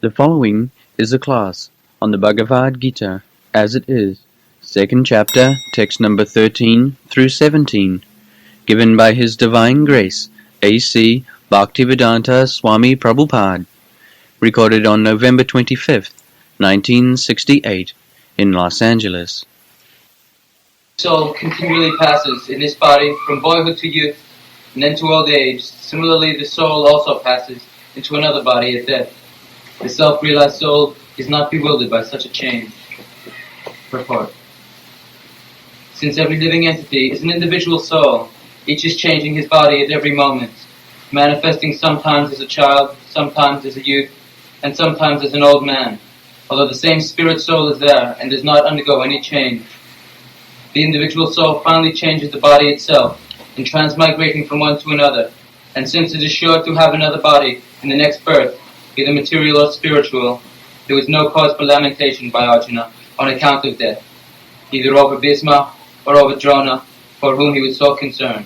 The following is a class on the Bhagavad Gita as it is, second chapter, text number 13 through 17, given by His Divine Grace, A.C. Bhaktivedanta Swami Prabhupada, recorded on November 25th, 1968, in Los Angeles. Soul continually passes in this body from boyhood to youth and then to old age. Similarly, the soul also passes into another body at death. The self-realized soul is not bewildered by such a change. Purport. Since every living entity is an individual soul, each is changing his body at every moment, manifesting sometimes as a child, sometimes as a youth, and sometimes as an old man, although the same spirit soul is there and does not undergo any change. The individual soul finally changes the body itself in transmigrating from one to another, and since it is sure to have another body in the next birth, either material or spiritual, there was no cause for lamentation by Arjuna on account of death, either over Bhisma or over Drona, for whom he was so concerned.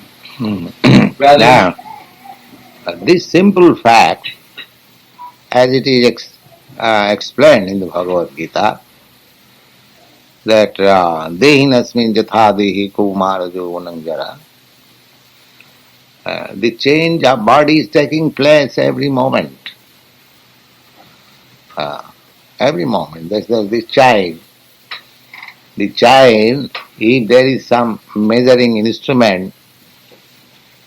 Rather, now, this simple fact, as it is explained in the Bhagavad Gita, that dehinasmin jatha dehi kumara jovananjara, the change of body is taking place every moment. Every moment. There's this child. The child, if there is some measuring instrument,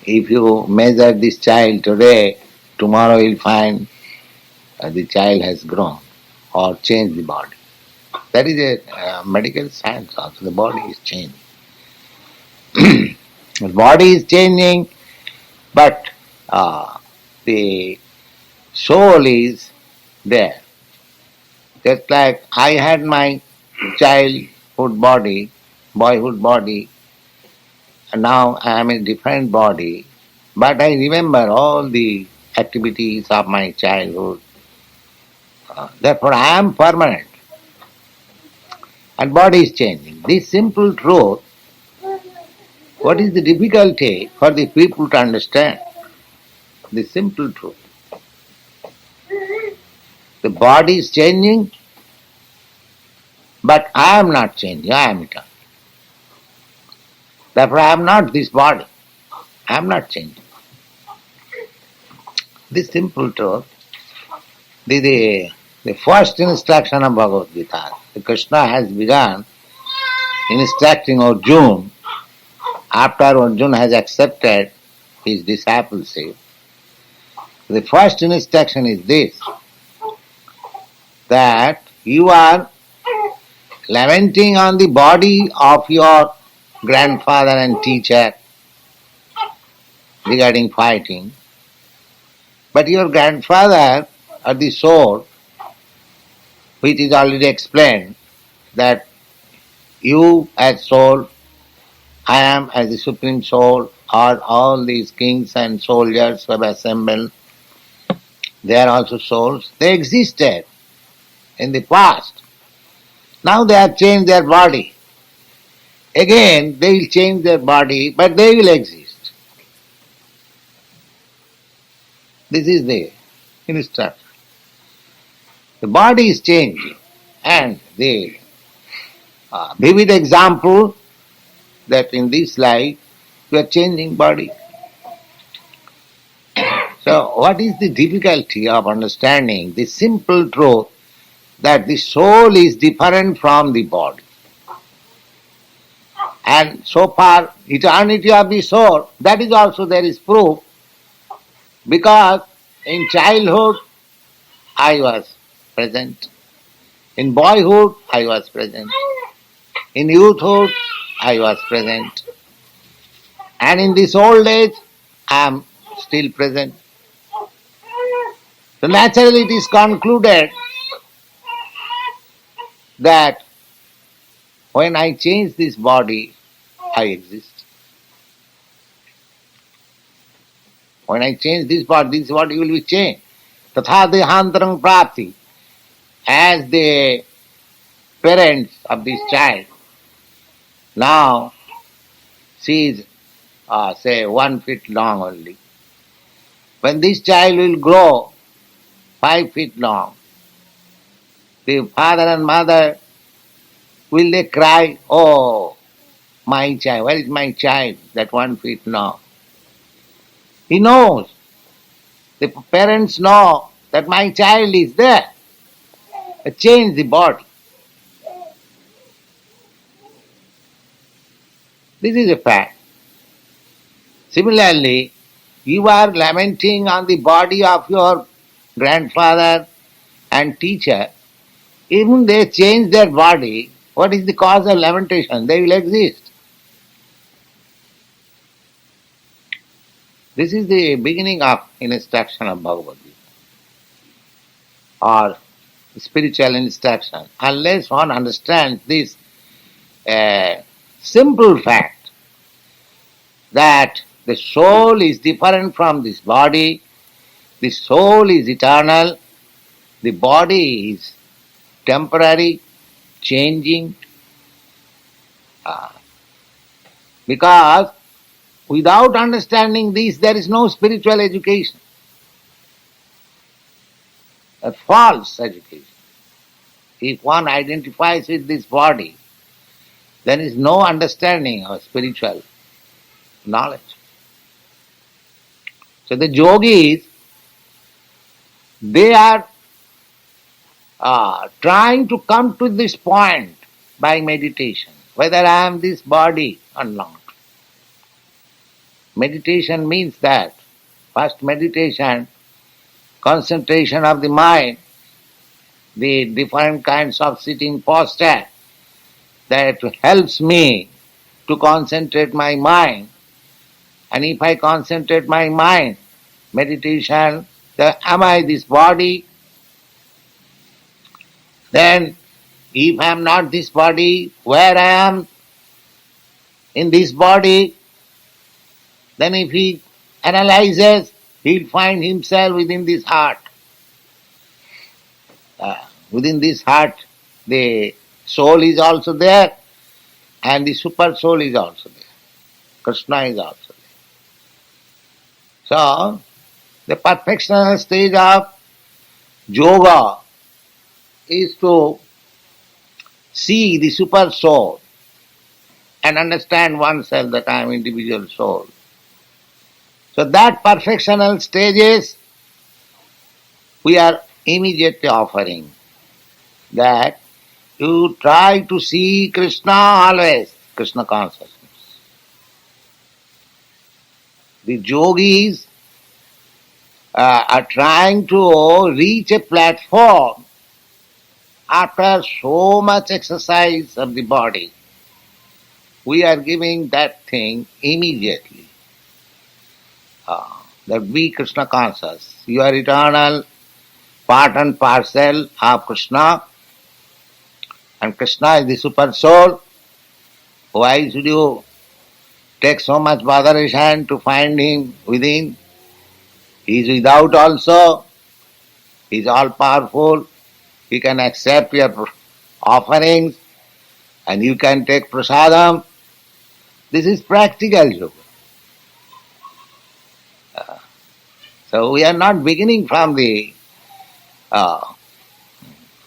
if you measure this child today, tomorrow you'll find the child has grown or changed the body. That is a medical science also. The body is changing. The body is changing, but the soul is there. Just like I had my childhood body, boyhood body, and now I am in a different body, but I remember all the activities of my childhood. Therefore I am permanent. And body is changing. This simple truth, what is the difficulty for the people to understand? The simple truth. The body is changing, but I am not changing, I am eternal. Therefore I am not this body, I am not changing. This simple truth, the first instruction of Bhagavad Gita, Krishna has begun instructing Arjuna after Arjuna has accepted his discipleship. The first instruction is this, that you are lamenting on the body of your grandfather and teacher regarding fighting, but your grandfather or the soul, which is already explained, that you as soul, I am as the supreme soul, or all these kings and soldiers who have assembled, they are also souls. They existed in the past. Now they have changed their body. Again, they will change their body, but they will exist. This is the instruction. The body is changing, and the vivid example that in this life you are changing body. So what is the difficulty of understanding the simple truth that the soul is different from the body? And so far, eternity of the soul, that is also there is proof, because in childhood I was present, in boyhood I was present, in youthhood I was present, and in this old age I am still present. So naturally it is concluded that when I change this body, I exist. When I change this body will be changed. Tatha dehantarang prapti. As the parents of this child, now she is, say, 1 feet long only. When this child will grow 5 feet long, the father and mother, will they cry, oh, my child, where is my child, that 1 feet now? He knows, the parents know that my child is there. Change the body. This is a fact. Similarly, you are lamenting on the body of your grandfather and teacher. Even they change their body, what is the cause of lamentation? They will exist. This is the beginning of instruction of Bhagavad Gita or spiritual instruction. Unless one understands this simple fact that the soul is different from this body, the soul is eternal, the body is temporary, changing, because without understanding this, there is no spiritual education, a false education. If one identifies with this body, there is no understanding of spiritual knowledge. So the yogis, they are trying to come to this point by meditation, whether I am this body or not. Meditation means that first meditation, concentration of the mind, the different kinds of sitting posture that helps me to concentrate my mind. And if I concentrate my mind, meditation, am I this body? Then if I am not this body, where I am in this body? Then if he analyzes, he'll find himself within this heart. Within this heart, the soul is also there, and the super soul is also there. Krishna is also there. So, the perfectional stage of yoga is to see the super soul and understand oneself that I am individual soul. So that perfectional stages we are immediately offering, that you try to see Krishna always, Krishna consciousness. The yogis are trying to reach a platform after so much exercise of the body. We are giving that thing immediately. That be Krishna conscious. You are eternal, part and parcel of Krishna, and Krishna is the super soul. Why should you take so much botheration to find him within? He is without also. He is all powerful. He can accept your offerings and you can take prasadam. This is practical yoga. So we are not beginning from the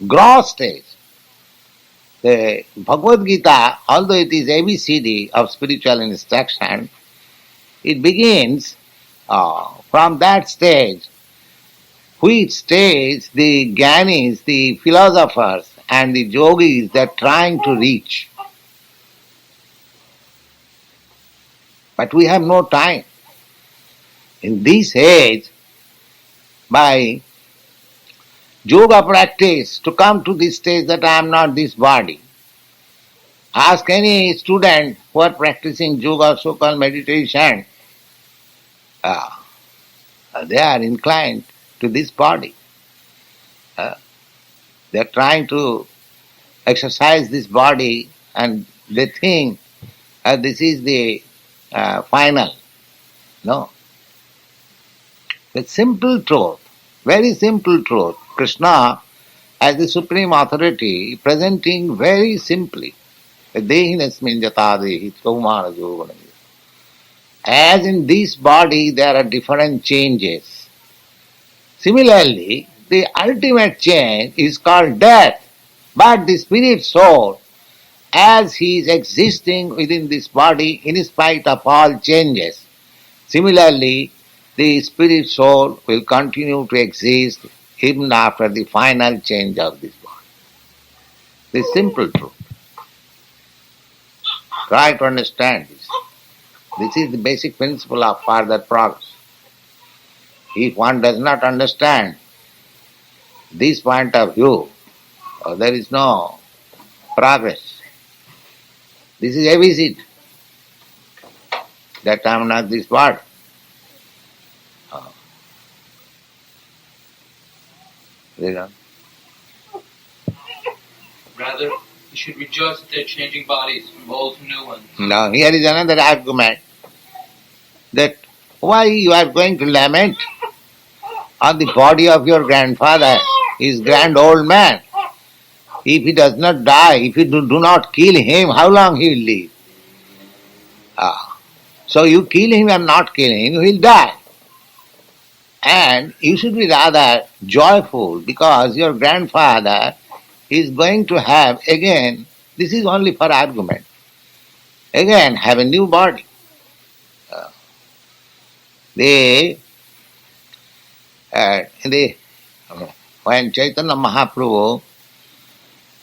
gross stage. The Bhagavad Gita, although it is ABCD of spiritual instruction, it begins from that stage, which stage the Gyanis, the philosophers and the yogis, they are trying to reach. But we have no time. In this age, by yoga practice, to come to this stage that I am not this body. Ask any student who are practicing yoga, so-called meditation, they are inclined to this body. They are trying to exercise this body and they think this is the final. No. The simple truth, very simple truth, Krishna as the supreme authority presenting very simply, Dehinasmin jatadehi kaumara yogana. As in this body there are different changes. Similarly, the ultimate change is called death. But the spirit soul, as he is existing within this body in spite of all changes, similarly the spirit soul will continue to exist even after the final change of this body. This simple truth. Try to understand this. This is the basic principle of further progress. If one does not understand this point of view, there is no progress. This is ABC. That I am not this body. Rather, you should rejoice that they're changing bodies from old to new ones. Now here is another argument that why you are going to lament on the body of your grandfather, his grand old man. If he does not die, if you do not kill him, how long he will live? So you kill him and not kill him, he will die. And you should be rather joyful because your grandfather is going to have again, this is only for argument, again have a new body. When Chaitanya Mahaprabhu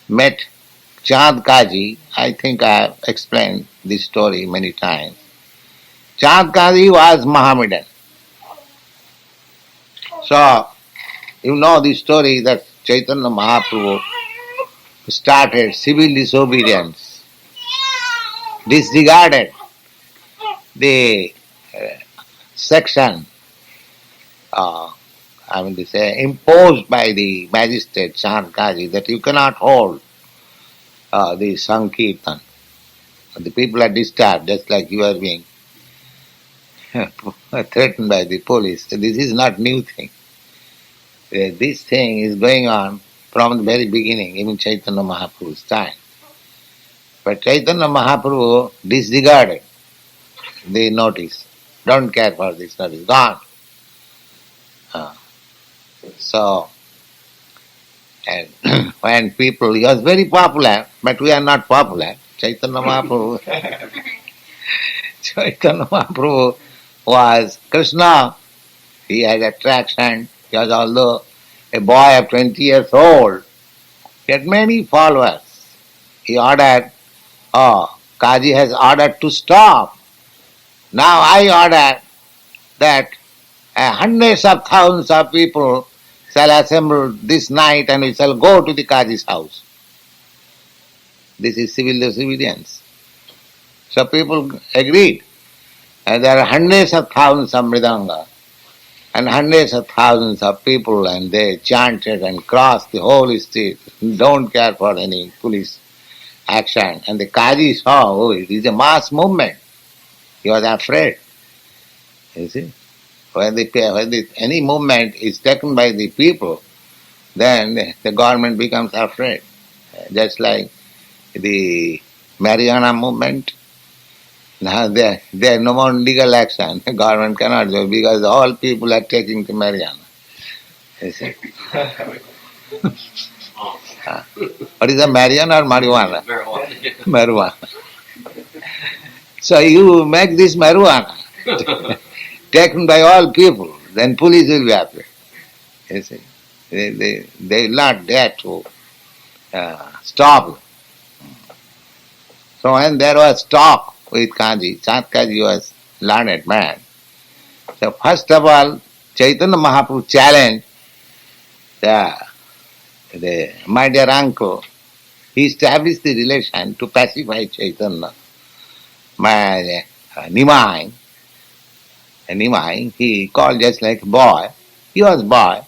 met Chand Kaji, I think I have explained this story many times. Chand Kaji was Mohammedan. So, you know the story that Chaitanya Mahaprabhu started civil disobedience, disregarded the section imposed by the magistrate Chand Kaji that you cannot hold the Sankirtan. The people are disturbed just like you are being threatened by the police. This is not new thing. This thing is going on from the very beginning, even Chaitanya Mahaprabhu's time. But Chaitanya Mahaprabhu disregarded the notice. Don't care for this notice. Gone. So, and when people, he was very popular, but we are not popular. Chaitanya Mahaprabhu, Chaitanya Mahaprabhu was Krishna. He had attraction. He was although a boy of 20 years old. He had many followers. He ordered, Kaji has ordered to stop. Now I order that hundreds of thousands of people shall assemble this night and we shall go to the Kaji's house. This is civil disobedience. So people agreed. And there are hundreds of thousands of mridanga and hundreds of thousands of people, and they chanted and crossed the whole street. Don't care for any police action. And the Kaji saw, it is a mass movement. He was afraid. You see? When any movement is taken by the people, then the government becomes afraid. Just like the Mariana movement. Now there is no more legal action. The government cannot do because all people are taking to Mariana. You see? What is the Mariana or marijuana? Marijuana. So you make this marijuana taken by all people, then police will be afraid. You see? They will not dare to stop. So when there was talk with Kaji, Chand Kaji was learned man. So first of all, Chaitanya Mahaprabhu challenged the my dear uncle. He established the relation to pacify Chaitanya. My Nimai, he called just like a boy. He was a boy.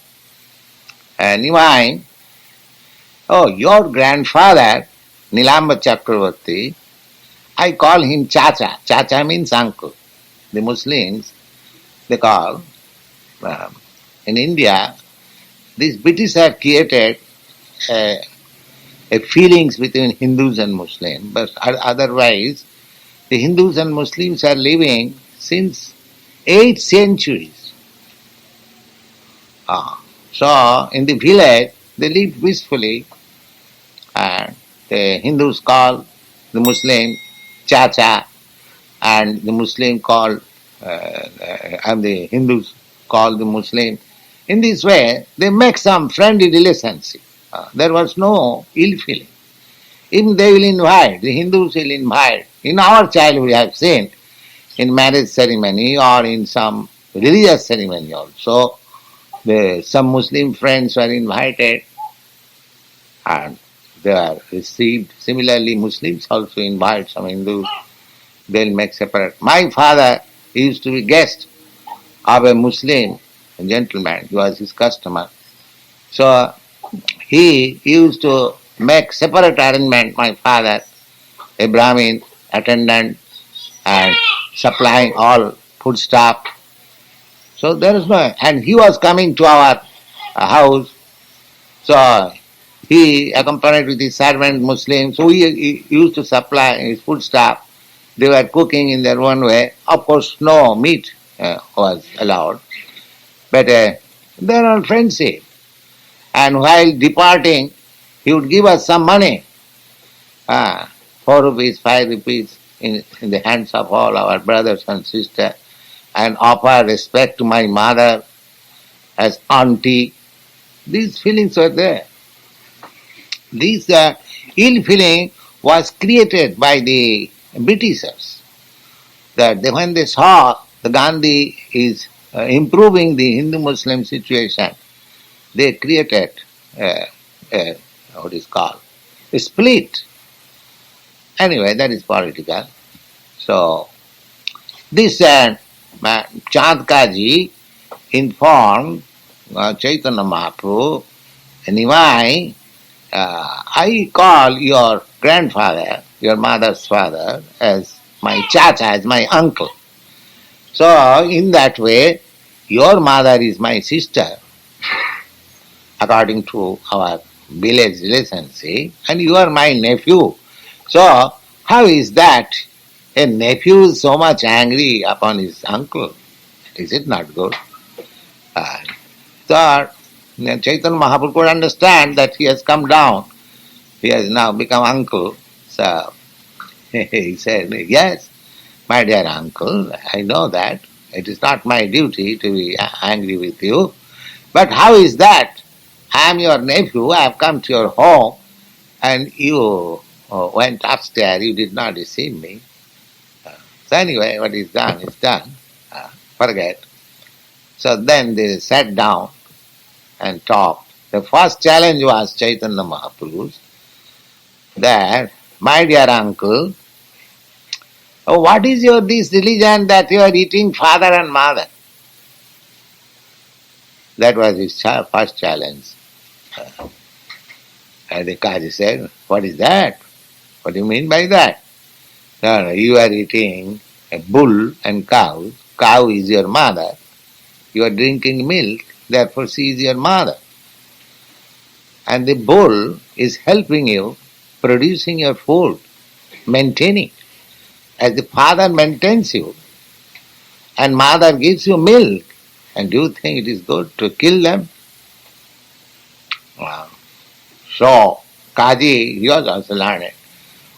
Nimai, your grandfather, Nilamba Chakravarti, I call him Chacha. Chacha means uncle. The Muslims, they call, in India, these British have created a feelings between Hindus and Muslims, but otherwise, the Hindus and Muslims are living since 8 centuries. So, in the village, they live peacefully. the Hindus call the Muslim Chacha, and the Muslim call, and the Hindus call the Muslim. In this way, they make some friendly relationship. There was no ill feeling. Even they will invite, the Hindus will invite. In our childhood we have seen, in marriage ceremony or in some religious ceremony also, some Muslim friends were invited and they are received. Similarly, Muslims also invite some Hindus. They'll make separate. My father used to be guest of a Muslim gentleman. He was his customer. So he used to make separate arrangement, my father, a Brahmin attendant and supplying all food stuff. So there is no, and he was coming to our house. So he accompanied with his servant Muslim. So he used to supply his food stuff. They were cooking in their own way. Of course, no meat was allowed. But they are all friendship. And while departing, he would give us some money. 4 rupees, 5 rupees in the hands of all our brothers and sisters, and offer respect to my mother as auntie. These feelings were there. This ill feeling was created by the Britishers. That when they saw the Gandhi is improving the Hindu-Muslim situation, they created what is called a split. Anyway, that is political. So this Chandkaji informed Chaitanya Mahaprabhu, Nimai, I call your grandfather, your mother's father, as my chacha, as my uncle. So in that way, your mother is my sister, according to our village relationship, and you are my nephew. So how is that a nephew is so much angry upon his uncle? Is it not good? So Chaitanya Mahaprabhu could understand that he has come down. He has now become uncle. So he said, yes, my dear uncle, I know that. It is not my duty to be angry with you. But how is that? I am your nephew, I have come to your home, and you went upstairs, you did not receive me. So anyway, what is done is done. Forget. So then they sat down and talked. The first challenge was Chaitanya Mahaprabhu's, that, my dear uncle, what is your this religion that you are eating father and mother? That was his first challenge. And the Kaji said, what is that? What do you mean by that? No, you are eating a bull and cow. Cow is your mother. You are drinking milk, therefore she is your mother. And the bull is helping you, producing your food, maintaining. As the father maintains you, and mother gives you milk, and do you think it is good to kill them? So, Kaji, he was also learned.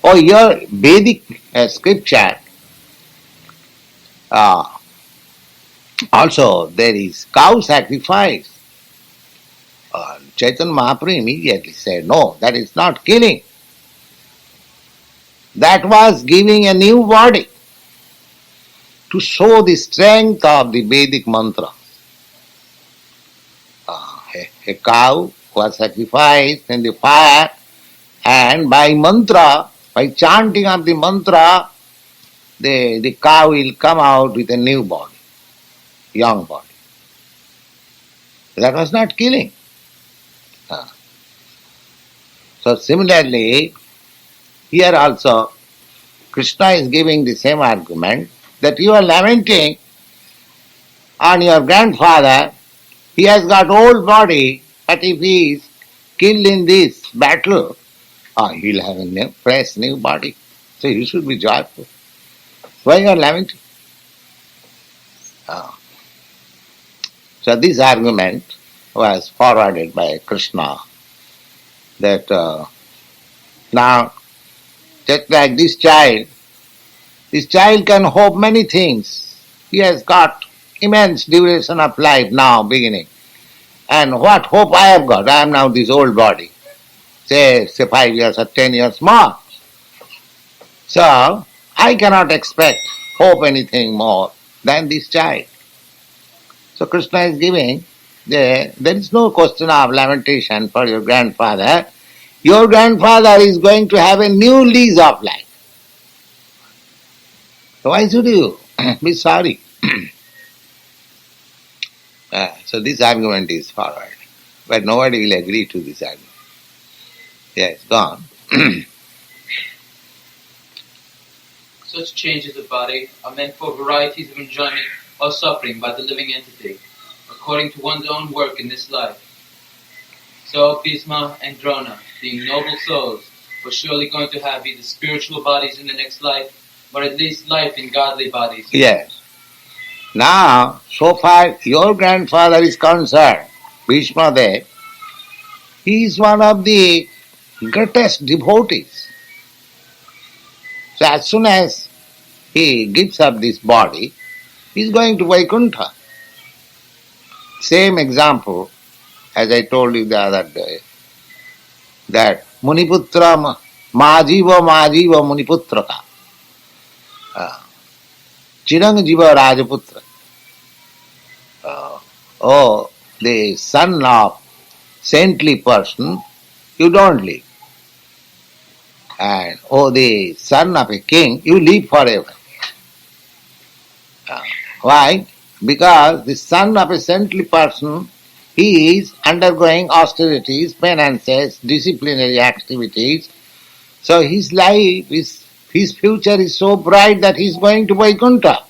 Oh, your Vedic scripture, also there is cow sacrifice. Chaitanya Mahaprabhu immediately said, no, that is not killing. That was giving a new body to show the strength of the Vedic mantra. A cow was sacrificed in the fire, and by mantra, by chanting of the mantra, the cow will come out with a new body, young body. That was not killing. So similarly, here also, Krishna is giving the same argument, that you are lamenting on your grandfather. He has got old body, but if he is killed in this battle, he will have a fresh new body. So you should be joyful. Why you are lamenting? So this argument was forwarded by Krishna, that Now, just like this child can hope many things. He has got immense duration of life now beginning. And what hope I have got? I am now this old body. Say 5 years or 10 years more. So, I cannot expect, hope anything more than this child. So Krishna is giving, there is no question of lamentation for your grandfather. Your grandfather is going to have a new lease of life. So why should you be sorry? So this argument is forward. But nobody will agree to this argument. Yes, gone. Such changes of body are meant for varieties of enjoyment or suffering by the living entity, according to one's own work in this life. So Bhisma and Drona, being noble souls, were surely going to have either spiritual bodies in the next life, or at least life in godly bodies. Yes. Now, so far your grandfather is concerned, Bhishma Dev, he is one of the greatest devotees. So as soon as he gives up this body, he is going to Vaikuntha. Same example as I told you the other day, that Muniputra Majiva Muniputraka, Chirang Jiva Rajaputra. Oh, the son of saintly person, you don't live. And the son of a king, you live forever. Why? Because the son of a saintly person, he is undergoing austerities, penances, disciplinary activities. So his life his future is so bright that he is going to Vaikuntha.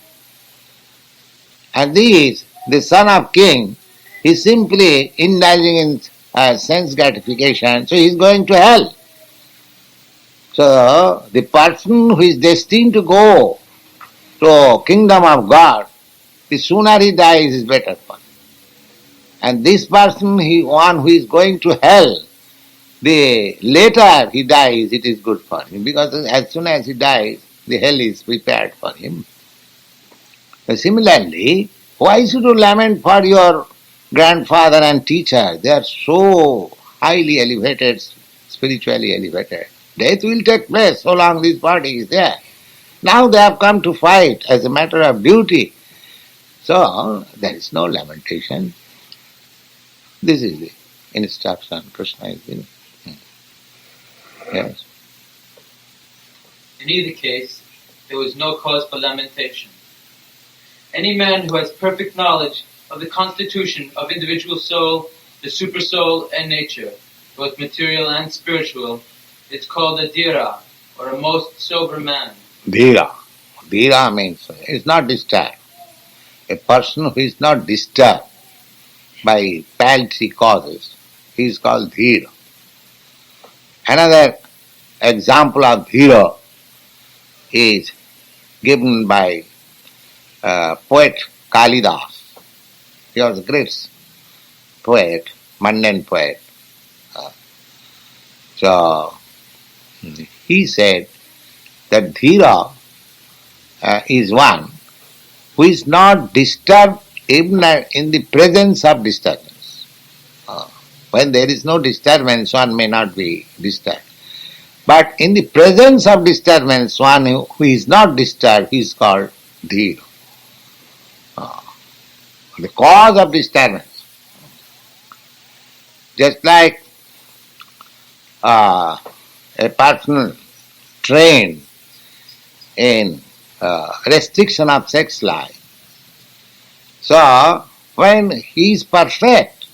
And this, the son of king, is simply indulging in sense gratification, so he is going to hell. So the person who is destined to go to kingdom of God, the sooner he dies is better for him. And this person, one who is going to hell, the later he dies, it is good for him, because as soon as he dies, the hell is prepared for him. Similarly, why should you lament for your grandfather and teacher? They are so highly elevated, spiritually elevated. Death will take place so long this body is there. Now they have come to fight as a matter of duty. So there is no lamentation. This is the instruction Krishna is giving. Yes. In either case, there was no cause for lamentation. Any man who has perfect knowledge of the constitution of individual soul, the supersoul, and nature, both material and spiritual, is called a dhira, or a most sober man. Dhira. Dhira means is not disturbed. A person who is not disturbed by paltry causes, he is called dhira. Another example of dhira is given by poet Kalidas. He was a great poet, mundane poet. So he said that dhira is one who is not disturbed even in the presence of disturbance. When there is no disturbance, one may not be disturbed. But in the presence of disturbance, one who is not disturbed is called dhira. The cause of disturbance. Just like a person trained in restriction of sex life. So, when he is perfect,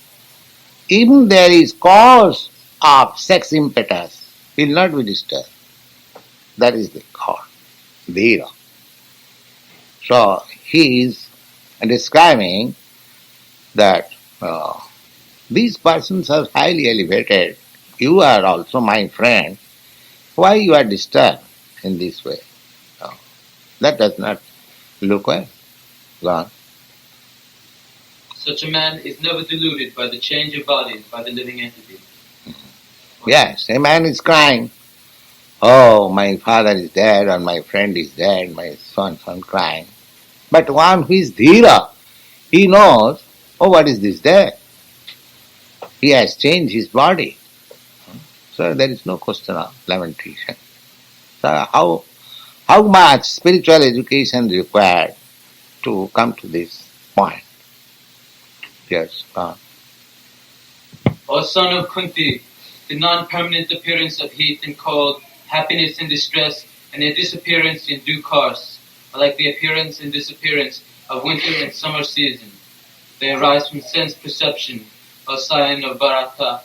even there is cause of sex impetus, he will not be disturbed. That is the cause, dhira. So, he is describing that these persons are highly elevated. You are also my friend. Why you are disturbed in this way? That does not look well. Gone. Such a man is never deluded by the change of bodies by the living entity. Yes, a man is crying oh, my father is dead or my friend is dead, my son crying. But one who is dhira, he knows, oh, what is this there? He has changed his body. So there is no question of lamentation. So how much spiritual education is required to come to this point? Yes, God. O son of Kunti, the non-permanent appearance of heat and cold, happiness and distress, and their disappearance in due course are like the appearance and disappearance of winter and summer season. They arise from sense perception, a sign of Bharata,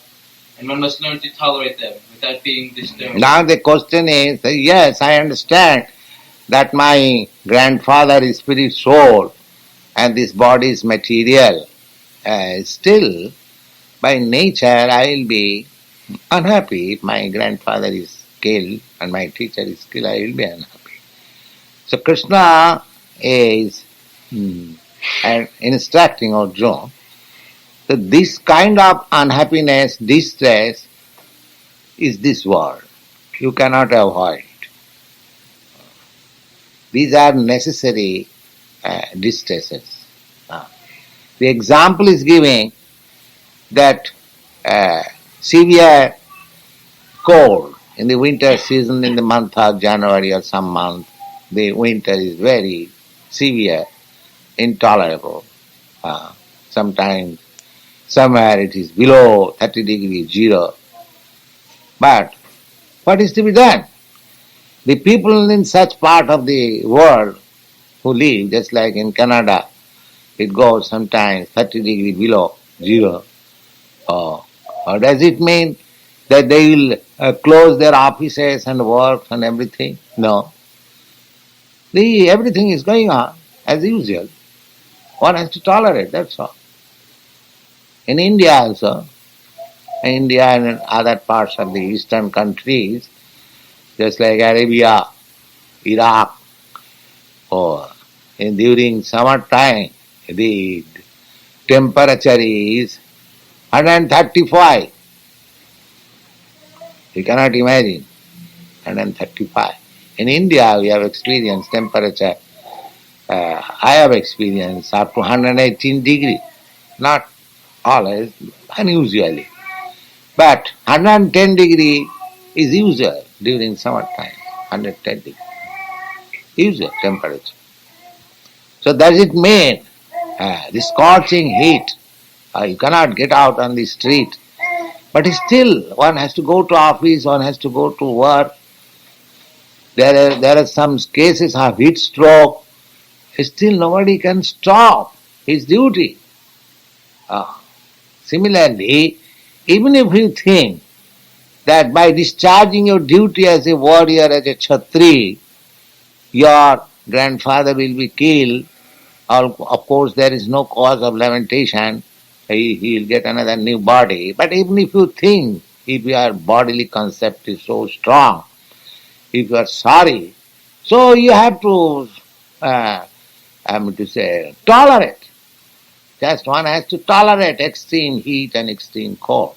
and one must learn to tolerate them without being disturbed. Now the question is, yes, I understand that my grandfather is spirit soul and this body is material. Still, by nature, I will be unhappy. If my grandfather is killed and my teacher is killed, I will be unhappy. So Krishna is instructing Arjuna that this kind of unhappiness, distress, is this world. You cannot avoid it. These are necessary distresses. The example is giving that severe cold in the winter season, in the month of January or some month, the winter is very severe, intolerable. Sometimes, somewhere it is below 30 degrees, zero. But what is to be done? The people in such part of the world who live, just like in Canada, it goes sometimes 30 degrees below zero. Or does it mean that they will close their offices and work and everything? No. Everything is going on as usual. One has to tolerate, that's all. In India also, India and other parts of the eastern countries, just like Arabia, Iraq, or during summer time, the temperature is 135. You cannot imagine. 135. In India, we have experienced temperature. I have experienced up to 118 degrees. Not always, unusually. But 110 degree is usual during summertime. 110 degree. Usual temperature. So does it mean the scorching heat? You cannot get out on the street. But still, one has to go to office, one has to go to work. There are some cases of heat stroke. Still, nobody can stop his duty. Similarly, even if you think that by discharging your duty as a warrior, as a Kshatri, your grandfather will be killed, of course there is no cause of lamentation, he will get another new body. But even if you think, if your bodily concept is so strong, if you are sorry, so you have to, tolerate. Just one has to tolerate extreme heat and extreme cold.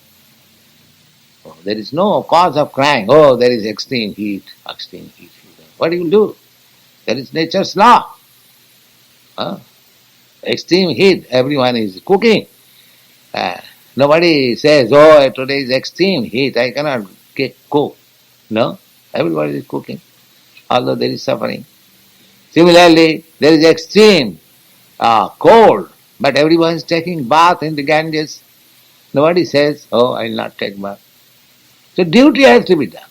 There is no cause of crying, oh, there is extreme heat, extreme heat. What do you do? There is nature's law. Extreme heat, everyone is cooking. Nobody says, oh, today is extreme heat, I cannot cook. No, everybody is cooking, although there is suffering. Similarly, there is extreme cold, but everyone is taking bath in the Ganges. Nobody says, oh, I will not take bath. So duty has to be done.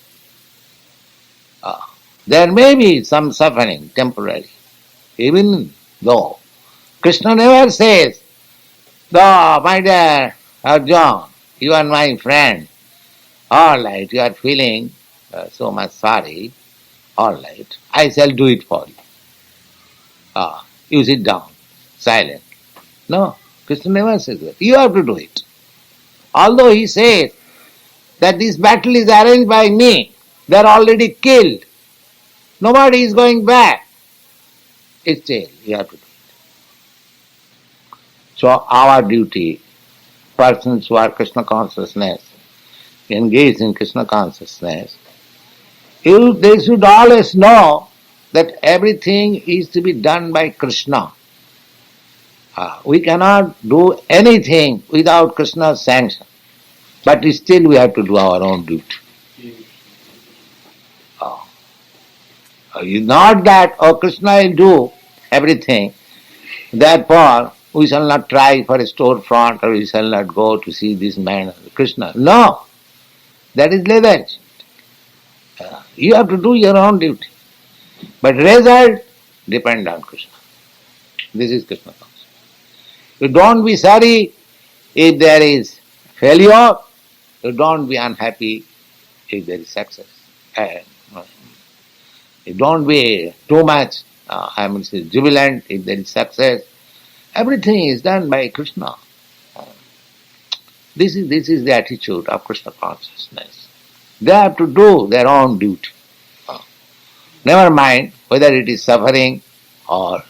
There may be some suffering, temporary, even though Krishna never says, though, my dear Arjuna, you are my friend, all right, you are feeling so much sorry, all right, I shall do it for you. You sit down, silent. No, Krishna never says that. You have to do it. Although he says that this battle is arranged by me, they are already killed, nobody is going back. Still, you have to do it. So our duty, persons who are Krishna consciousness, engaged in Krishna consciousness, They should always know that everything is to be done by Krishna. We cannot do anything without Krishna's sanction. But still we have to do our own duty. Not that, Krishna will do everything, therefore we shall not try for a storefront or we shall not go to see this man, Krishna. No, that is lethargy. You have to do your own duty. But result depend on Krishna. This is Krishna consciousness. You don't be sorry if there is failure. You don't be unhappy if there is success. You don't be too much, jubilant if there is success. Everything is done by Krishna. This is the attitude of Krishna consciousness. They have to do their own duty. Never mind whether it is suffering or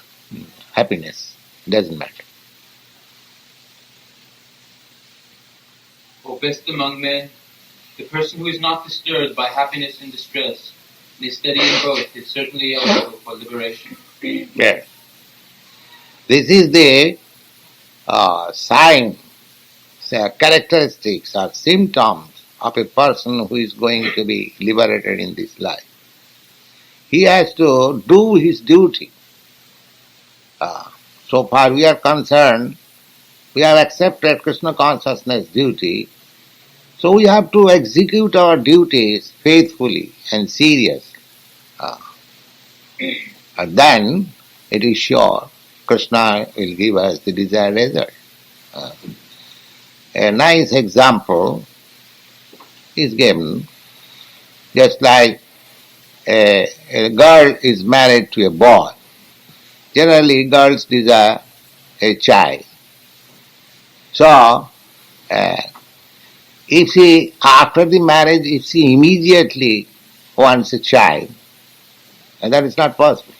happiness. Doesn't matter. O best among men, the person who is not disturbed by happiness and distress, and is steady in both, is certainly eligible for liberation. Yes. This is the sign, characteristics or symptoms of a person who is going to be liberated in this life. He has to do his duty. So far we are concerned, we have accepted Krishna consciousness duty, so we have to execute our duties faithfully and seriously. And then it is sure Krishna will give us the desired result. A nice example is given, just like a girl is married to a boy. Generally, girls desire a child. So, if she, after the marriage, if she immediately wants a child, that is not possible.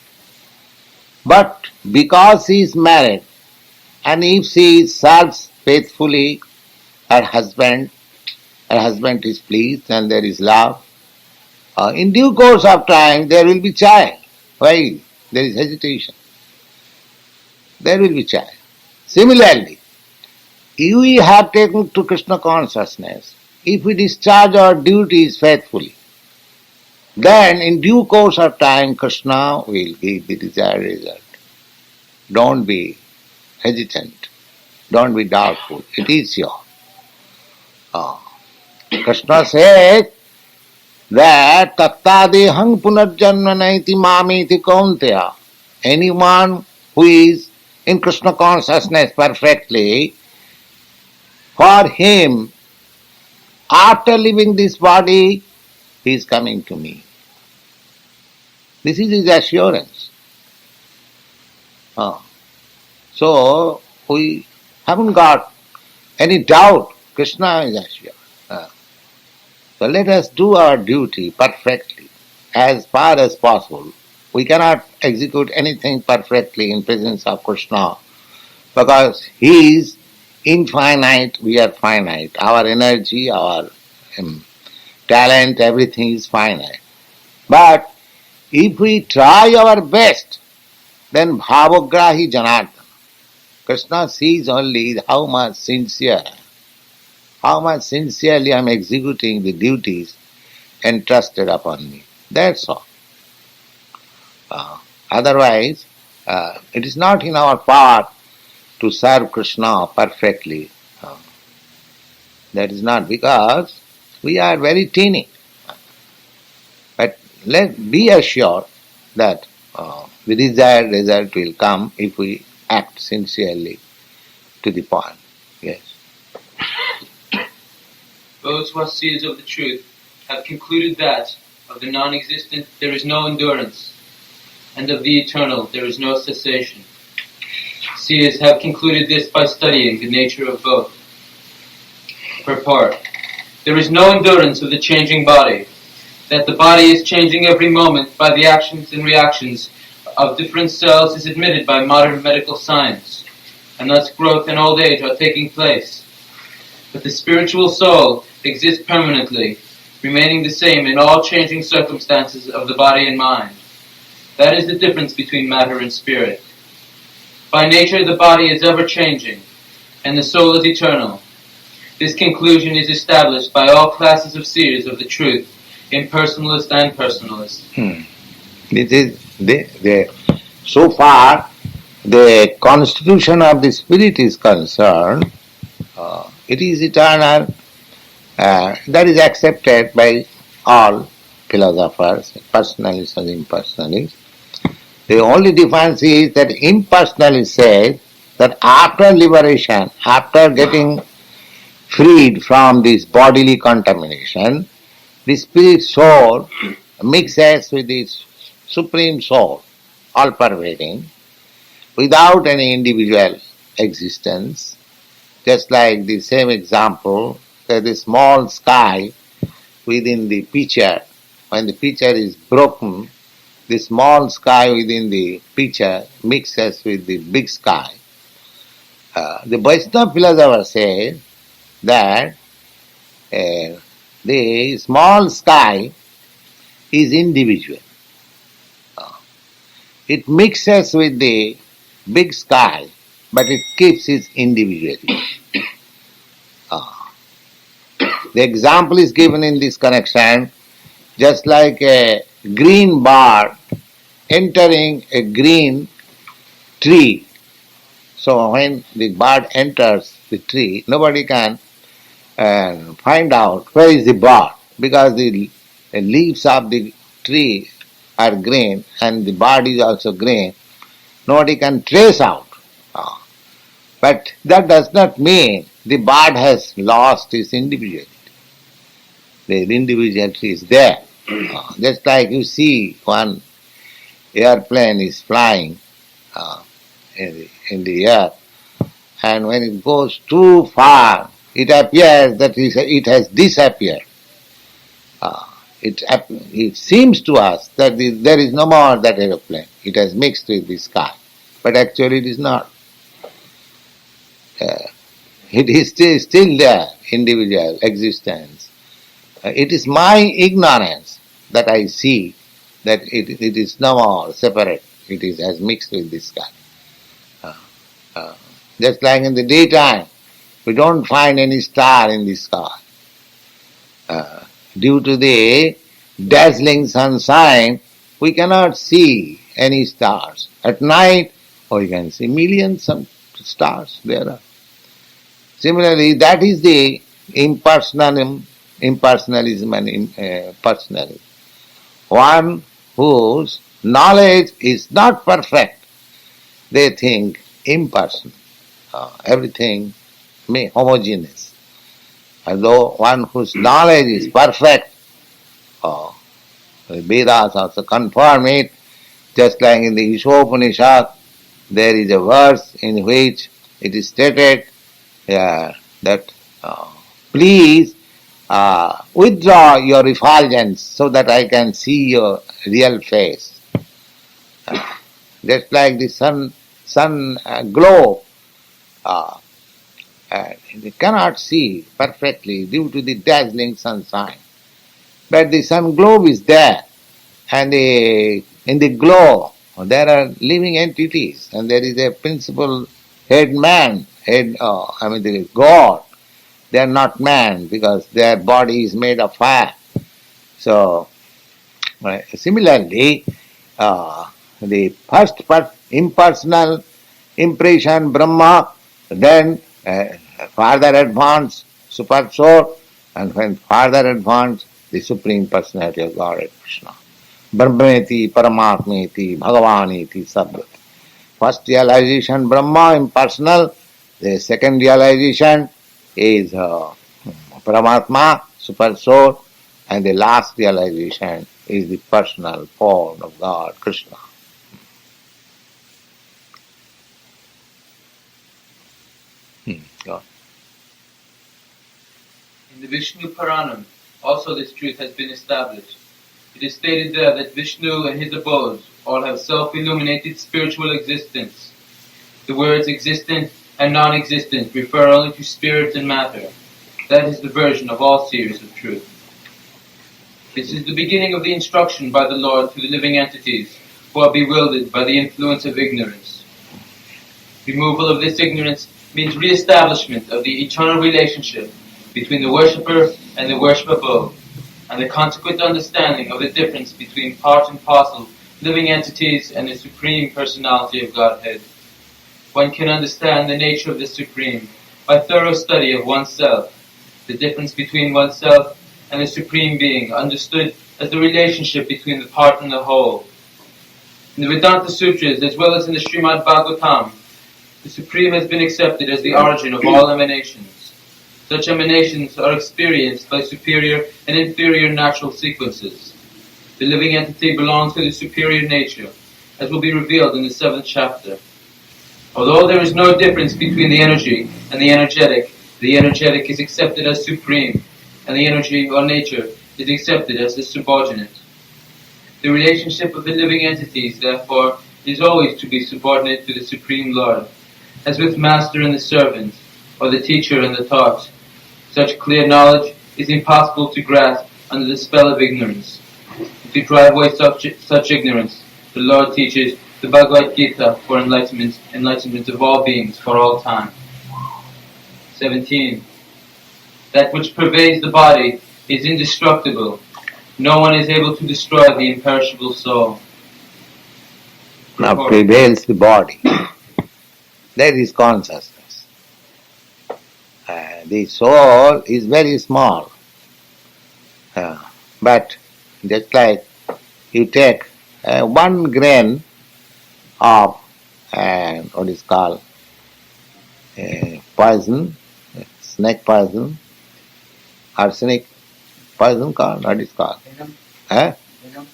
But because she is married, and if she serves faithfully her husband is pleased and there is love, in due course of time there will be child. Why? There is hesitation. There will be child. Similarly, if we have taken to Krishna consciousness, if we discharge our duties faithfully, then in due course of time Krishna will give the desired result. Don't be hesitant. Don't be doubtful. It is sure. Krishna says that tattadehang punarjanma naiti mamiti kaunteya. Anyone who is in Krishna consciousness perfectly, for him, after leaving this body, he is coming to me. This is his assurance. So, we haven't got any doubt. Krishna is assured. So let us do our duty perfectly, as far as possible. We cannot execute anything perfectly in presence of Krishna, because he is infinite, we are finite. Our energy, our talent, everything is finite. But if we try our best, then bhavograhi janardana. Krishna sees only how much sincerely I am executing the duties entrusted upon me. That's all. Otherwise, it is not in our power to serve Krishna perfectly. That is not, because we are very teeny. But be assured that the desired result will come if we act sincerely to the point. Yes. Those who are seers of the truth have concluded that of the non-existent there is no endurance, and of the eternal there is no cessation. Seers have concluded this by studying the nature of both. Purport: there is no endurance of the changing body, that the body is changing every moment by the actions and reactions of different cells is admitted by modern medical science, and thus growth and old age are taking place. But the spiritual soul exists permanently, remaining the same in all changing circumstances of the body and mind. That is the difference between matter and spirit. By nature, the body is ever-changing, and the soul is eternal. This conclusion is established by all classes of seers of the truth, impersonalist and personalist. This is so far the constitution of the spirit is concerned. It is eternal. That is accepted by all philosophers, personalists and impersonalists. The only difference is that impersonalists say that after liberation, after getting freed from this bodily contamination, the spirit soul mixes with the supreme soul, all pervading, without any individual existence. Just like the same example, that the small sky within the pitcher, when the pitcher is broken, the small sky within the pitcher mixes with the big sky. The Vaishnava philosopher says that the small sky is individual. It mixes with the big sky, but it keeps its individuality. The example is given in this connection, just like a green bird entering a green tree. So when the bird enters the tree, nobody can find out where is the bird, because the leaves of the tree are green and the bird is also green. Nobody can trace out. But that does not mean the bird has lost its individuality. The individuality is there. Just like you see one airplane is flying in the air, and when it goes too far, it appears that it has disappeared. It seems to us that there is no more that aeroplane. It has mixed with the sky. But actually it is not. It is still there, individual existence. It is my ignorance that I see that it is no more separate. It is as mixed with the sky. Just like in the daytime, we don't find any star in the sky. Due to the dazzling sunshine, we cannot see any stars. At night, we can see millions of stars there are. Similarly, that is the impersonalism and personalism. One whose knowledge is not perfect, they think impersonal. Everything homogeneous. Although one whose knowledge is perfect, the Vedas also confirm it, just like in the Upanishad, there is a verse in which it is stated that please withdraw your effulgence so that I can see your real face. Just like the sun glow, you cannot see perfectly due to the dazzling sunshine. But the sun globe is there, and in the glow there are living entities, and there is a principal head man, the God. They are not man because their body is made of fire. So, similarly, the first impersonal impression, Brahma, then further advanced, super soul, and when further advanced, the Supreme Personality of Godhead, Krishna. Brahmeti, Paramatmeti, Bhagavaneti, Sabdati. First realization, Brahma, impersonal. The second realization is Paramatma, super soul. And the last realization is the personal form of God, Krishna. God. In the Vishnu Puranam, also this truth has been established. It is stated there that Vishnu and his abodes all have self-illuminated spiritual existence. The words existent and non-existent refer only to spirit and matter. That is the version of all seers of truth. This is the beginning of the instruction by the Lord to the living entities who are bewildered by the influence of ignorance. Removal of this ignorance means re-establishment of the eternal relationship between the worshipper and the worshipable, and the consequent understanding of the difference between part and parcel living entities and the Supreme Personality of Godhead. One can understand the nature of the Supreme by thorough study of oneself, the difference between oneself and the Supreme Being, understood as the relationship between the part and the whole. In the Vedanta Sutras, as well as in the Srimad Bhagavatam, the Supreme has been accepted as the origin of all emanations. Such emanations are experienced by superior and inferior natural sequences. The living entity belongs to the superior nature, as will be revealed in the 7th chapter. Although there is no difference between the energy and the energetic is accepted as supreme, and the energy or nature is accepted as the subordinate. The relationship of the living entities, therefore, is always to be subordinate to the Supreme Lord, as with master and the servant, or the teacher and the taught. Such clear knowledge is impossible to grasp under the spell of ignorance. To drive away such ignorance, the Lord teaches the Bhagavad Gita for enlightenment of all beings for all time. 17. That which pervades the body is indestructible. No one is able to destroy the imperishable soul. Now prevails the body. That is consciousness. The soul is very small. But just like you take 1 grain of what is called poison, snake poison, arsenic poison called, what is called? Venom. Huh? Venom.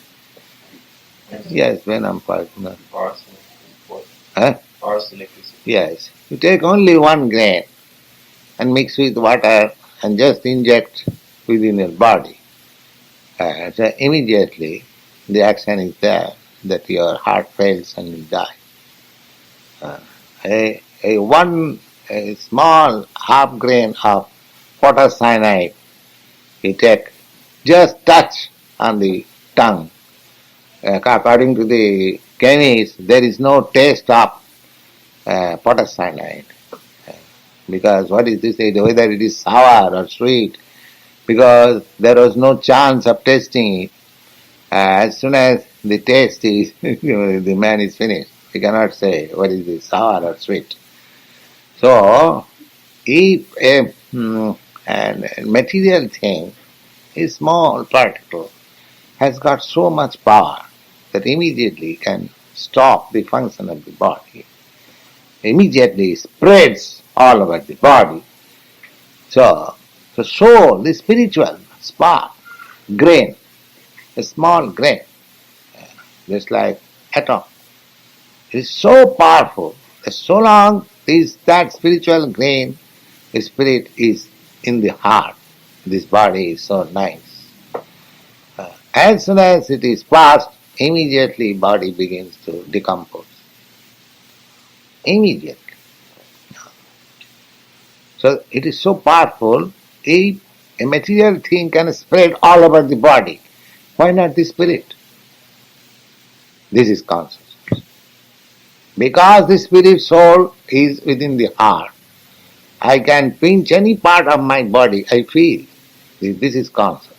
Yes, venom poison. Arsenic is what? Huh? Arsenic is. Yes. You take only 1 grain and mix with water and just inject within your body. So immediately the action is there that your heart fails and you die. A small half grain of potash cyanide you take, just touch on the tongue. According to the chemists, there is no taste of potash cyanide. Because what is this? Whether it is sour or sweet, because there was no chance of tasting it. As soon as the taste is, the man is finished. He cannot say what is this, sour or sweet. So, if a material thing, a small particle, has got so much power that immediately can stop the function of the body, immediately spreads all over the body. So, the soul, the spiritual spark, grain, a small grain, just like atom, is so powerful that so long that spiritual grain, the spirit is in the heart, this body is so nice. As soon as it is passed, immediately body begins to decompose. Immediately. So it is so powerful, if a material thing can spread all over the body, why not the spirit? This is consciousness. Because the spirit soul is within the heart, I can pinch any part of my body, I feel. This is consciousness.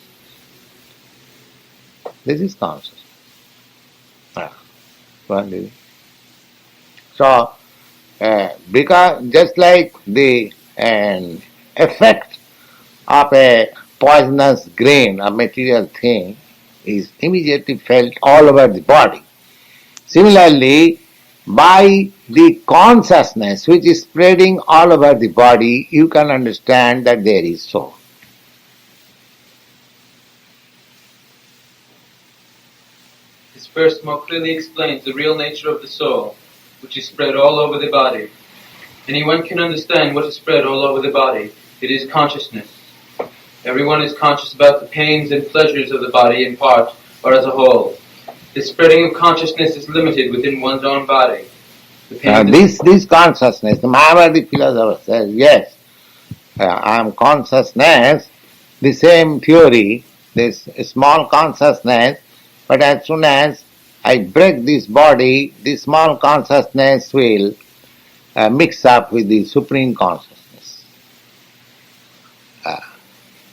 This is consciousness. So, because just like the effect of a poisonous grain, a material thing, is immediately felt all over the body. Similarly, by the consciousness which is spreading all over the body, you can understand that there is soul. This verse more clearly explains the real nature of the soul, which is spread all over the body. Anyone can understand what is spread all over the body. It is consciousness. Everyone is conscious about the pains and pleasures of the body in part or as a whole. The spreading of consciousness is limited within one's own body. This consciousness, the Mahabharati philosopher says, yes, I am consciousness, the same theory this small consciousness, but as soon as I break this body, this small consciousness will mix up with the supreme consciousness.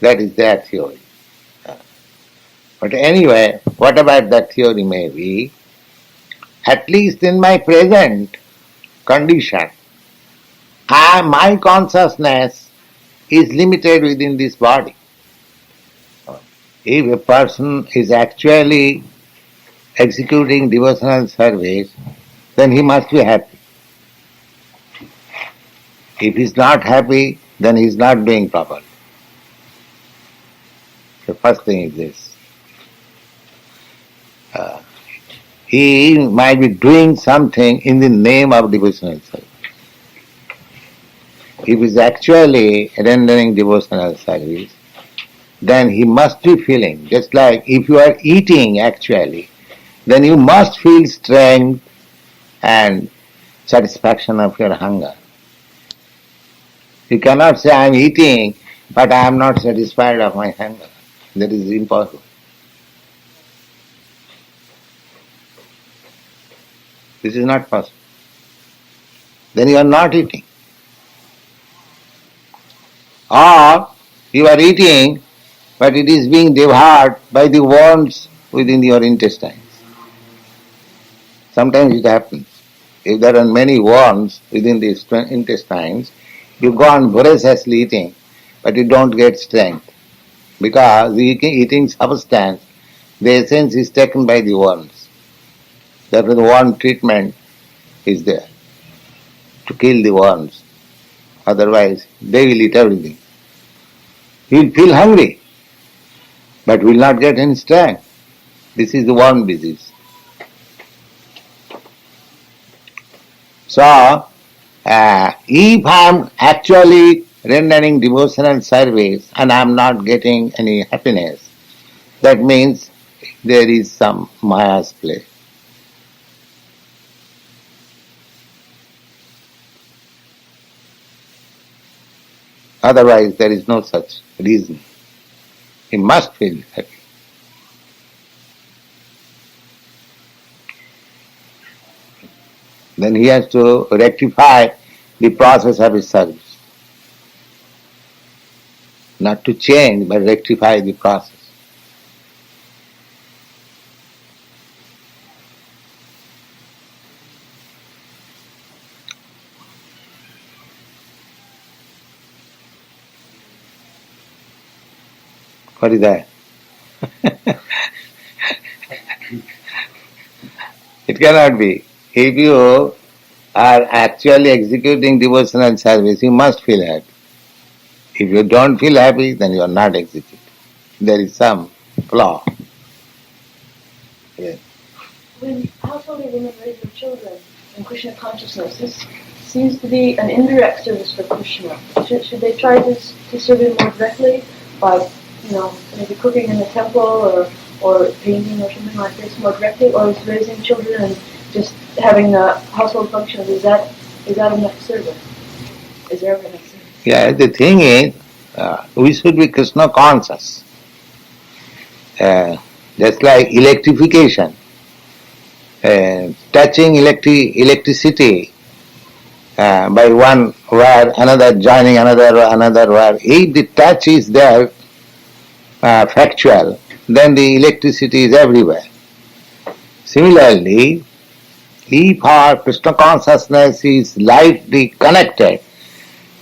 That is their theory. But anyway, whatever that theory may be, at least in my present condition, my consciousness is limited within this body. If a person is actually executing devotional service, then he must be happy. If he is not happy, then he is not doing properly. The first thing is this. He might be doing something in the name of devotional service. If he is actually rendering devotional service, then he must be feeling, just like if you are eating actually, then you must feel strength and satisfaction of your hunger. You cannot say, I am eating, but I am not satisfied of my hunger. That is impossible. This is not possible. Then you are not eating. Or you are eating, but it is being devoured by the worms within your intestines. Sometimes it happens. If there are many worms within the intestines, you go on voraciously eating, but you don't get strength. Because the eating substance, the essence is taken by the worms. Therefore the worm treatment is there to kill the worms. Otherwise, they will eat everything. He will feel hungry, but will not get any strength. This is the worm disease. So, if I am actually rendering devotional service and I am not getting any happiness, that means there is some Maya's play. Otherwise, there is no such reason. He must feel happy. Then he has to rectify the process of his service. Not to change, but rectify the process. What is that? It cannot be. If you are actually executing devotional service, you must feel happy. If you don't feel happy, then you are not executing. There is some flaw. Yes. How shall we women raise their children in Krishna consciousness? This seems to be an indirect service for Krishna. Should they try to serve him more directly by, maybe cooking in the temple or painting or something like this more directly, or is raising children and just having the household functions, is that enough service? Is there ever enough service? Yeah, the thing is, we should be Krishna conscious. Just like electrification, touching electricity by one wire, another joining another wire. If the touch is there, factual, then the electricity is everywhere. Similarly, if our Krishna consciousness is lightly connected,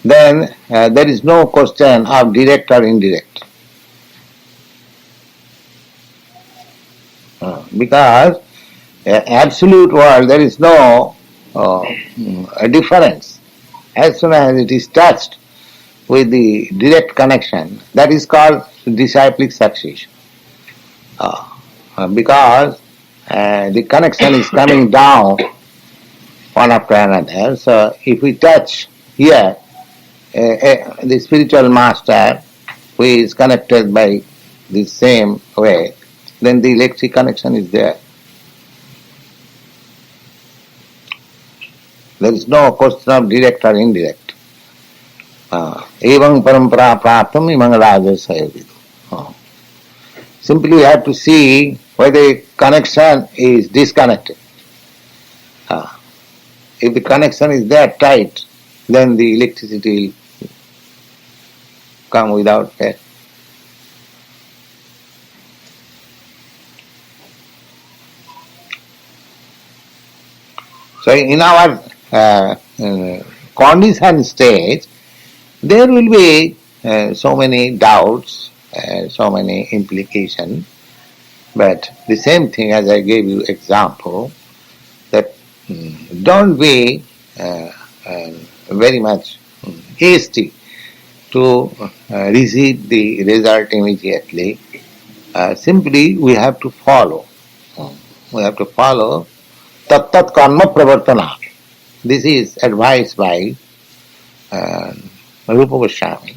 then there is no question of direct or indirect. Because absolute world, there is no difference. As soon as it is touched with the direct connection, that is called disciplic succession. Because the connection is coming down one after another. So if we touch here the spiritual master who is connected by the same way, then the electric connection is there. There is no question of direct or indirect. Evam parampara praptam imang raja sayavidu. Simply you have to see whether the connection is disconnected. If the connection is there tight, then the electricity will come without that. So in our conditioned stage, there will be so many doubts, so many implications. But the same thing as I gave you example, that don't be very much hasty to receive the result immediately. Simply we have to follow. We have to follow tat tat karma pravartana. This is advised by uh, Rupa Goswami.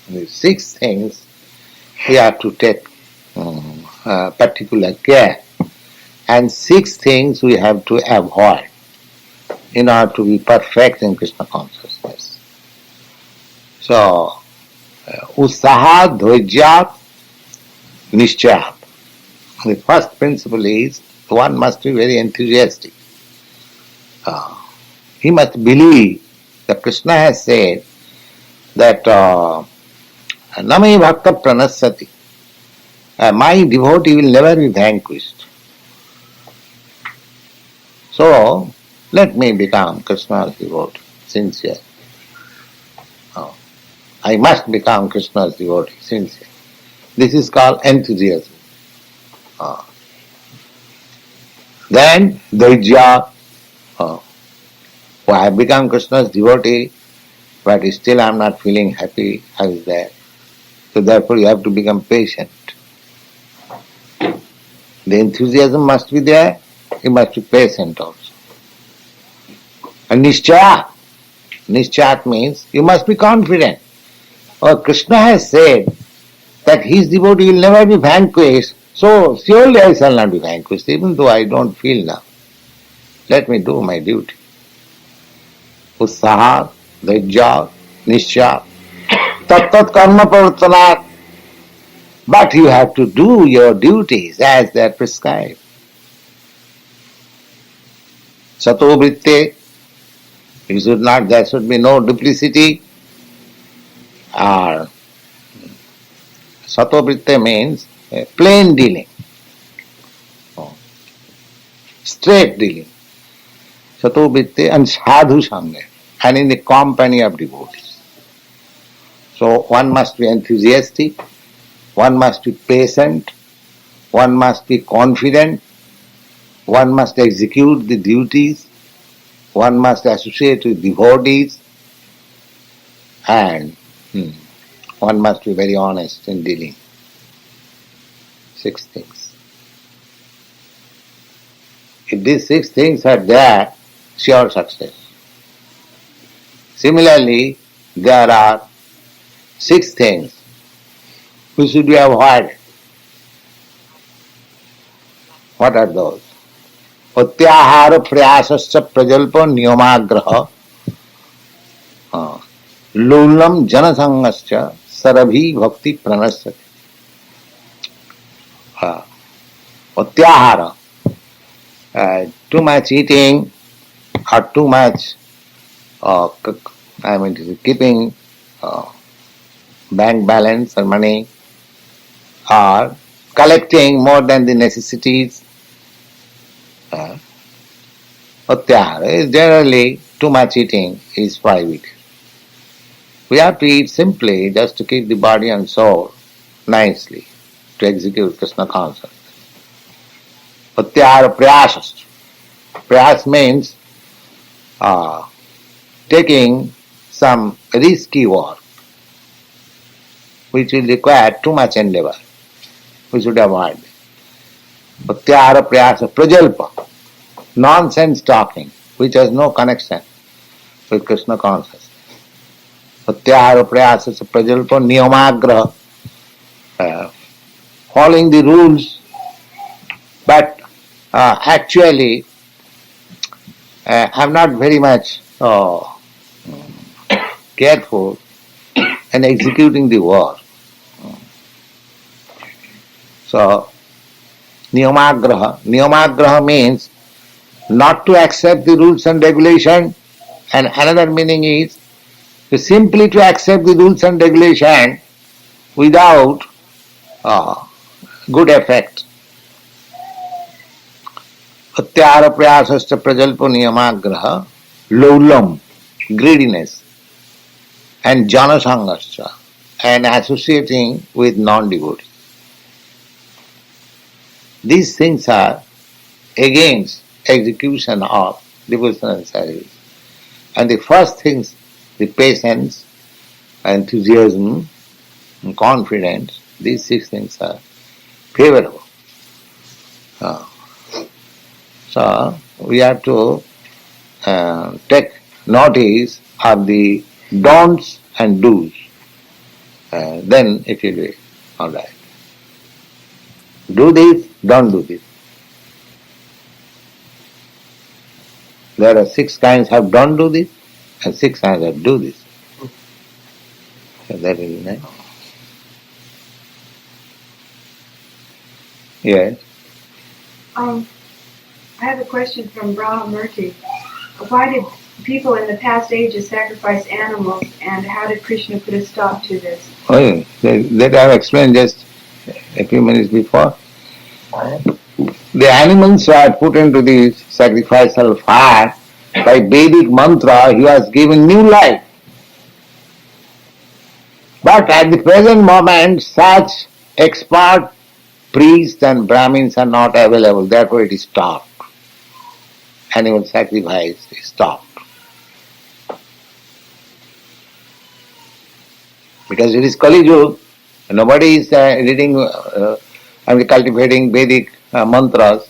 The 6 things we have to take particular care, and 6 things we have to avoid in order to be perfect in Krishna consciousness. So, usaha dhoijyat nishchayat. The first principle is one must be very enthusiastic. He must believe that Krishna has said that Name Bhakta Pranassati. My devotee will never be vanquished. So, let me become Krishna's devotee, sincere. I must become Krishna's devotee, sincere. This is called enthusiasm. Then, Dhaijya. I have become Krishna's devotee, but still I am not feeling happy. How is that? So therefore you have to become patient. The enthusiasm must be there, you must be patient also. And Nishchaya. Nishchaya means you must be confident. Oh, Krishna has said that his devotee will never be vanquished, so surely I shall not be vanquished, even though I don't feel now. Let me do my duty. Utsaha, Dhaijya, Nishcha, tat tat karma pravartanat. But you have to do your duties as they are prescribed. Sato vritte, there should be no duplicity. Or sato vritte means plain dealing, straight dealing. Sato vritte and sadhu sangha, and in the company of devotees. So one must be enthusiastic, one must be patient, one must be confident, one must execute the duties, one must associate with devotees, and one must be very honest in dealing. 6 things. If these 6 things are there, sure success. Similarly, there are 6 things which should be avoided. What are those? Atyahara prayasascha prajalpa niyamagraha lulam janasangascha sarabhi bhakti pranasyati. Atyahara, too much eating or too much keeping bank balance or money, or collecting more than the necessities. Atyahara is generally too much eating is prohibited. We have to eat simply just to keep the body and soul nicely, to execute Krishna consciousness. Atyahara prayasas. Prayas means taking some risky work which will require too much endeavor. We should avoid. Atyahara prayasa prajalpa. Nonsense talking which has no connection with Krishna consciousness. Atyahara prayasa prajalpa niyamagraha. Following the rules, but actually I'm not very much careful in executing the work. So, niyamagraha means not to accept the rules and regulation, and another meaning is simply to accept the rules and regulation without good effect. Atyara prayasascha prajalpo niyamagraha, laulam, greediness, and janasangascha, and associating with non-devotees. These things are against execution of devotional service. And the first things, the patience, enthusiasm, and confidence, these 6 things are favorable. So we have to take notice of the don'ts and do's. Then it will be all right. Do this, don't do this. There are 6 kinds of don't do this and 6 kinds of do this. So that is nice. Yes. I have a question from Brahma Murti. Why did people in the past ages sacrifice animals, and how did Krishna put a stop to this? Oh, that I have explained just a few minutes before. The animals are put into the sacrificial fire by Vedic mantra. He was given new life. But at the present moment, such expert priests and Brahmins are not available. Therefore, it is stopped. Animal sacrifice is stopped. Because it is Kali Yuga, nobody is reading and cultivating Vedic mantras.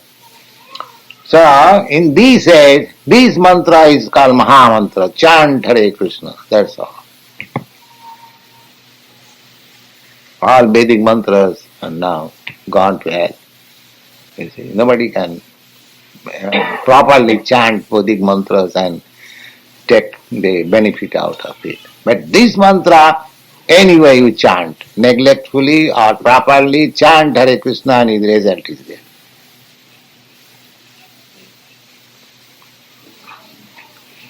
So, in this age, this mantra is called Maha Mantra, chant Hare Krishna, that's all. All Vedic mantras are now gone to hell. You see, nobody can properly chant Vedic mantras and take the benefit out of it. But this mantra, anyway you chant, neglectfully or properly, chant Hare Krishna and the result is there.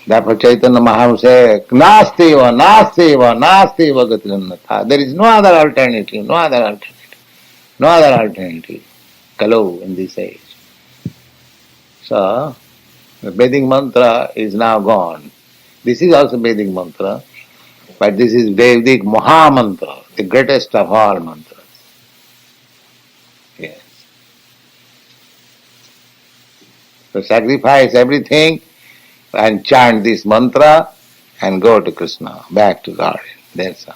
Therefore Chaitanya Mahaprabhu says, Nasteva, Nasteva, Nasteva Gatirannatha. There is no other alternative, no other alternative, no other alternative. Kalau in this age. So, the Vedic mantra is now gone. This is also Vedic mantra, but this is Vedic Maha Mantra, the greatest of all mantras. Yes. So sacrifice everything and chant this mantra and go to Krishna, back to God. That's all.